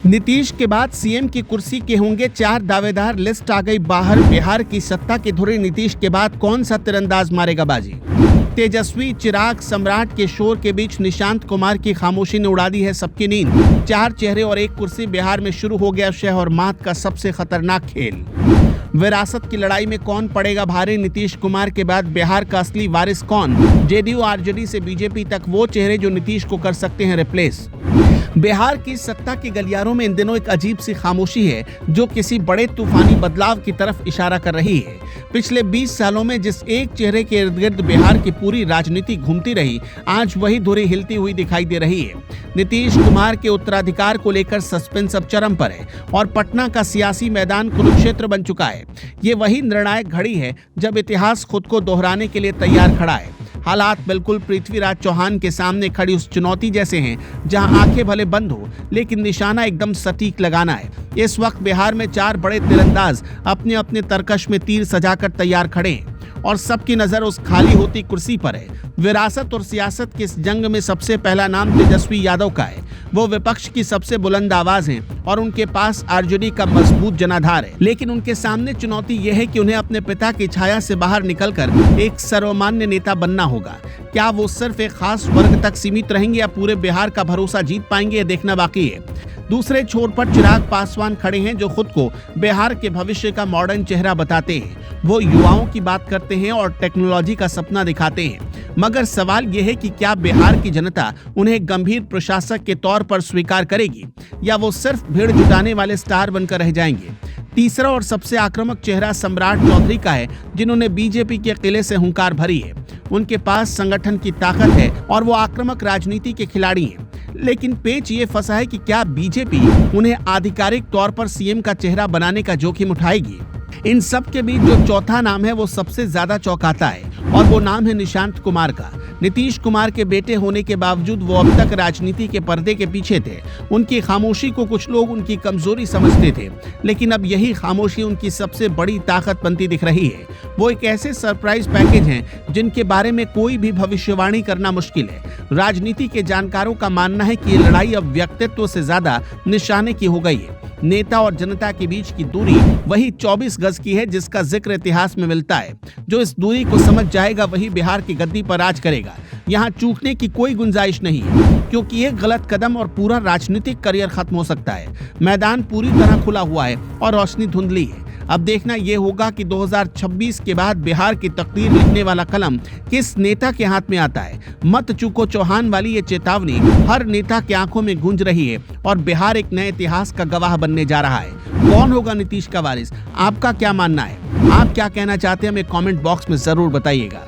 नीतीश के बाद सीएम की कुर्सी के होंगे 4 दावेदार, लिस्ट आ गई बाहर। बिहार की सत्ता की धुरी नीतीश के बाद कौन सा तीरंदाज मारेगा बाजी? तेजस्वी, चिराग, सम्राट के शोर के बीच निशांत कुमार की खामोशी ने उड़ा दी है सबकी नींद। 4 चेहरे और 1 कुर्सी, बिहार में शुरू हो गया शह और मात का सबसे खतरनाक खेल। विरासत की लड़ाई में कौन पड़ेगा भारी? नीतीश कुमार के बाद बिहार का असली वारिस कौन? जेडीयू आरजेडी से बीजेपी तक वो चेहरे जो नीतीश को कर सकते हैं रिप्लेस। बिहार की सत्ता के गलियारों में इन दिनों एक अजीब सी खामोशी है जो किसी बड़े तूफानी बदलाव की तरफ इशारा कर रही है। पिछले 20 सालों में जिस एक चेहरे के इर्द गिर्द बिहार की पूरी राजनीति घूमती रही, आज वही धुरी हिलती हुई दिखाई दे रही है। नीतीश कुमार के उत्तराधिकार को लेकर सस्पेंस अब चरम पर है और पटना का सियासी मैदान कुरुक्षेत्र बन चुका है। ये वही निर्णायक घड़ी है जब इतिहास खुद को दोहराने के लिए तैयार खड़ा है। हालात बिल्कुल पृथ्वीराज चौहान के सामने खड़ी उस चुनौती जैसे हैं जहां आंखें भले बंद हो लेकिन निशाना एकदम सटीक लगाना है। इस वक्त बिहार में 4 बड़े तीरंदाज अपने अपने तरकश में तीर सजाकर तैयार खड़े हैं और सबकी नजर उस खाली होती कुर्सी पर है। विरासत और सियासत की इस जंग में सबसे पहला नाम तेजस्वी यादव का है। वो विपक्ष की सबसे बुलंद आवाज हैं और उनके पास आरजेडी का मजबूत जनाधार है। लेकिन उनके सामने चुनौती यह है कि उन्हें अपने पिता की छाया से बाहर निकलकर एक सर्वमान्य नेता बनना होगा। क्या वो सिर्फ एक खास वर्ग तक सीमित रहेंगे या पूरे बिहार का भरोसा जीत पाएंगे, यह देखना बाकी है। दूसरे छोर पर चिराग पासवान खड़े हैं जो खुद को बिहार के भविष्य का मॉडर्न चेहरा बताते हैं। वो युवाओं की बात करते हैं और टेक्नोलॉजी का सपना दिखाते हैं। मगर सवाल यह है कि क्या बिहार की जनता उन्हें गंभीर प्रशासक के तौर पर स्वीकार करेगी या वो सिर्फ भीड़ जुटाने वाले स्टार बनकर रह जाएंगे। तीसरा और सबसे आक्रामक चेहरा सम्राट चौधरी का है, जिन्होंने बीजेपी के किले से हुंकार भरी है। उनके पास संगठन की ताकत है और वो आक्रामक राजनीति के खिलाड़ी हैं। लेकिन पेच ये फंसा है कि क्या बीजेपी उन्हें आधिकारिक तौर पर सीएम का चेहरा बनाने का जोखिम उठाएगी? इन सब के बीच जो चौथा नाम है वो सबसे ज्यादा चौंकाता है और वो नाम है निशांत कुमार का। नीतीश कुमार के बेटे होने के बावजूद वो अब तक राजनीति के पर्दे के पीछे थे। उनकी खामोशी को कुछ लोग उनकी कमजोरी समझते थे, लेकिन अब यही खामोशी उनकी सबसे बड़ी ताकत बनती दिख रही है। वो एक ऐसे सरप्राइज पैकेज हैं जिनके बारे में कोई भी भविष्यवाणी करना मुश्किल है। राजनीति के जानकारों का मानना है कि ये लड़ाई अब व्यक्तित्व से ज्यादा निशाने की हो गई है। नेता और जनता के बीच की दूरी वही 24 गज की है जिसका जिक्र इतिहास में मिलता है। जो इस दूरी को समझ जाएगा वही बिहार की गद्दी पर राज करेगा। यहाँ चूकने की कोई गुंजाइश नहीं है, क्योंकि एक गलत कदम और पूरा राजनीतिक करियर खत्म हो सकता है। मैदान पूरी तरह खुला हुआ है और रोशनी धुंधली है। अब देखना यह होगा कि 2026 के बाद बिहार की तकदीर लिखने वाला कलम किस नेता के हाथ में आता है। मत चूको चौहान वाली ये चेतावनी हर नेता की आंखों में गूंज रही है और बिहार एक नए इतिहास का गवाह बनने जा रहा है। कौन होगा नीतीश का वारिस? आपका क्या मानना है? आप क्या कहना चाहते हैं? हमें कमेंट बॉक्स में जरूर बताइएगा।